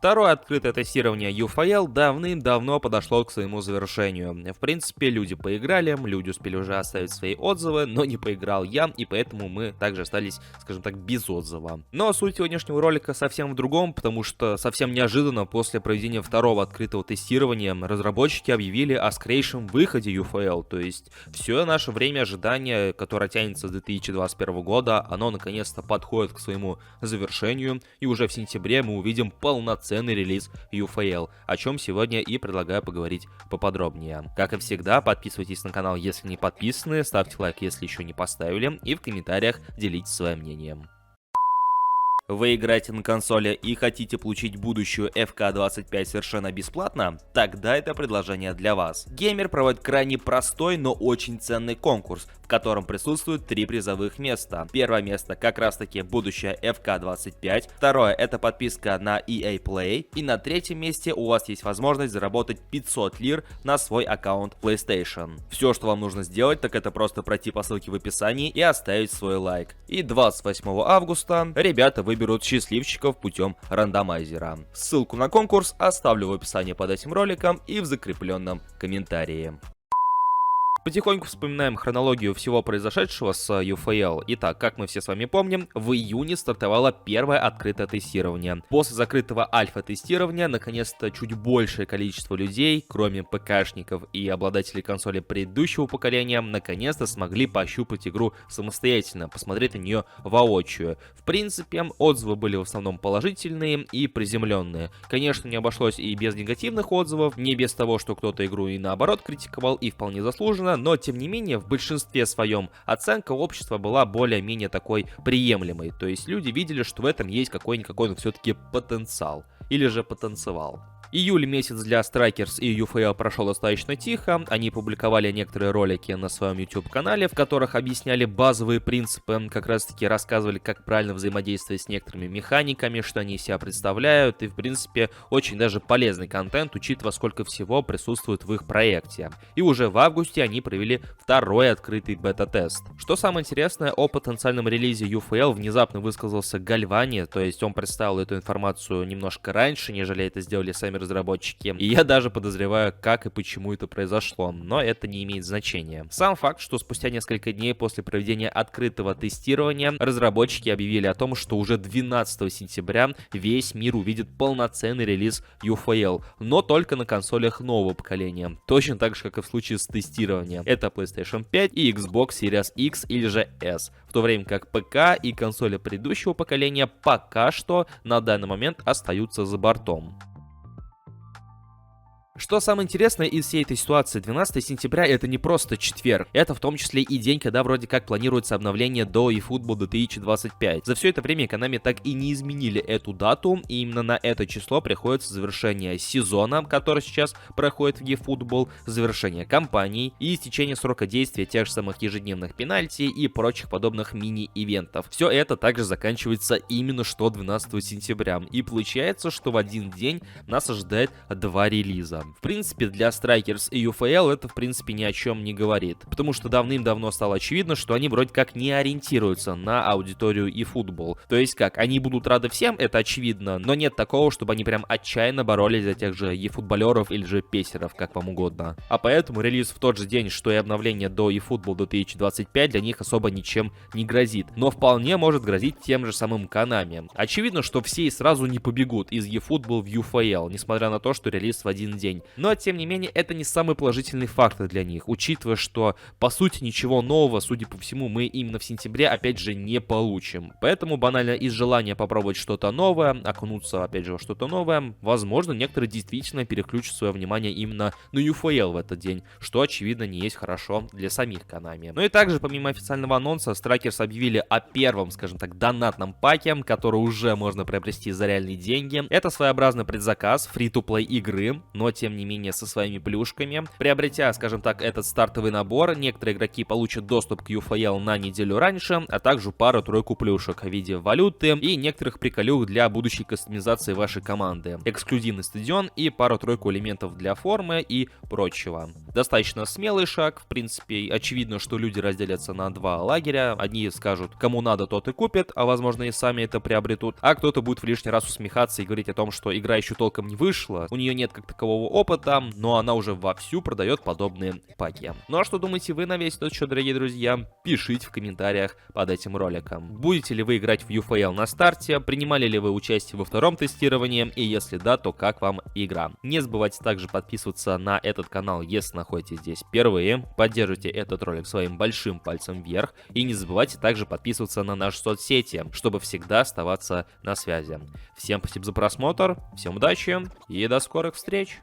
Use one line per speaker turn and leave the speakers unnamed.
Второе открытое тестирование UFL давным-давно подошло к своему завершению. В принципе, люди поиграли, люди успели уже оставить свои отзывы, но не поиграл я, и поэтому мы также остались, скажем так, без отзыва. Но суть сегодняшнего ролика совсем в другом, потому что совсем неожиданно после проведения второго открытого тестирования разработчики объявили о скорейшем выходе UFL, то есть все наше время ожидания, которое тянется с 2021 года, оно наконец-то подходит к своему завершению, и уже в сентябре мы увидим полноценный релиз UFL, о чем сегодня и предлагаю поговорить поподробнее. Как и всегда, подписывайтесь на канал, если не подписаны, ставьте лайк, если еще не поставили, и в комментариях делитесь своим мнением. Вы играете на консоли и хотите получить будущую FK25 совершенно бесплатно? Тогда это предложение для вас. Геймер проводит крайне простой, но очень ценный конкурс, в котором присутствуют 3 призовых места. Первое место как раз таки будущая FK25, второе это подписка на EA Play, и на третьем месте у вас есть возможность заработать 500 лир на свой аккаунт PlayStation. Все, что вам нужно сделать, так это просто пройти по ссылке в описании и оставить свой лайк. И 28 августа ребята выберут счастливчиков путем рандомайзера. Ссылку на конкурс оставлю в описании под этим роликом и в закрепленном комментарии. Потихоньку вспоминаем хронологию всего произошедшего с UFL. Итак, как мы все с вами помним, в июне стартовало первое открытое тестирование. После закрытого альфа-тестирования, наконец-то чуть большее количество людей, кроме ПКшников и обладателей консоли предыдущего поколения, наконец-то смогли пощупать игру самостоятельно, посмотреть на нее воочию. В принципе, отзывы были в основном положительные и приземленные. Конечно, не обошлось и без негативных отзывов, не без того, что кто-то игру и наоборот критиковал, и вполне заслуженно, но тем не менее в большинстве своем оценка общества была более-менее такой приемлемой, то есть люди видели, что в этом есть какой-никакой, но все-таки потенциал, или же потенциал. Июль месяц для Strikers и UFL прошел достаточно тихо, они публиковали некоторые ролики на своем YouTube-канале, в которых объясняли базовые принципы, как раз таки рассказывали, как правильно взаимодействовать с некоторыми механиками, что они из себя представляют, и в принципе очень даже полезный контент, учитывая сколько всего присутствует в их проекте. И уже в августе они провели второй открытый бета-тест. Что самое интересное, о потенциальном релизе UFL внезапно высказался Гальвани, то есть он представил эту информацию немножко раньше, нежели это сделали сами разработчики, и я даже подозреваю, как и почему это произошло, но это не имеет значения. Сам факт, что спустя несколько дней после проведения открытого тестирования разработчики объявили о том, что уже 12 сентября весь мир увидит полноценный релиз UFL, но только на консолях нового поколения, точно так же, как и в случае с тестированием. Это PlayStation 5 и Xbox Series X или же S, в то время как ПК и консоли предыдущего поколения пока что на данный момент остаются за бортом. Что самое интересное из всей этой ситуации, 12 сентября это не просто четверг, это в том числе и день, когда вроде как планируется обновление до eFootball 2025. За все это время Konami так и не изменили эту дату, и именно на это число приходится завершение сезона, который сейчас проходит в eFootball, завершение кампаний и истечение срока действия тех же самых ежедневных пенальти и прочих подобных мини-ивентов. Все это также заканчивается именно что 12 сентября, и получается, что в один день нас ожидает 2 релиза. В принципе, для Strikers и UFL это, в принципе, ни о чем не говорит, потому что давным-давно стало очевидно, что они вроде как не ориентируются на аудиторию eFootball. То есть как, они будут рады всем, это очевидно, но нет такого, чтобы они прям отчаянно боролись за тех же eFootballеров или же песеров, как вам угодно. А поэтому релиз в тот же день, что и обновление до eFootball 2025 для них особо ничем не грозит, но вполне может грозить тем же самым Konami. Очевидно, что все и сразу не побегут из eFootball в UFL, несмотря на то, что релиз в один день. Но, тем не менее, это не самый положительный фактор для них, учитывая, что, по сути, ничего нового, судя по всему, мы именно в сентябре, опять же, не получим. Поэтому, банально, из желания попробовать что-то новое, окунуться, опять же, во что-то новое, возможно, некоторые действительно переключат свое внимание именно на UFL в этот день, что, очевидно, не есть хорошо для самих Konami. Ну и также, помимо официального анонса, Strikers объявили о первом, скажем так, донатном паке, который уже можно приобрести за реальные деньги. Это своеобразный предзаказ фри-то-плей игры, но, тем тем не менее, со своими плюшками. Приобретя, скажем так, этот стартовый набор, некоторые игроки получат доступ к UFL на неделю раньше, а также пару-тройку плюшек в виде валюты и некоторых приколюх для будущей кастомизации вашей команды, эксклюзивный стадион и пару-тройку элементов для формы и прочего. Достаточно смелый шаг, в принципе, очевидно, что люди разделятся на два лагеря. Одни скажут, кому надо, тот и купит, а возможно и сами это приобретут, а кто-то будет в лишний раз усмехаться и говорить о том, что игра еще толком не вышла, у нее нет как такового опыта, но она уже вовсю продает подобные паки. Ну а что думаете вы на весь этот счет, дорогие друзья? Пишите в комментариях под этим роликом. Будете ли вы играть в UFL на старте? Принимали ли вы участие во втором тестировании? И если да, то как вам игра? Не забывайте также подписываться на этот канал, если находитесь здесь впервые. Поддержите этот ролик своим большим пальцем вверх. И не забывайте также подписываться на наши соцсети, чтобы всегда оставаться на связи. Всем спасибо за просмотр, всем удачи и до скорых встреч!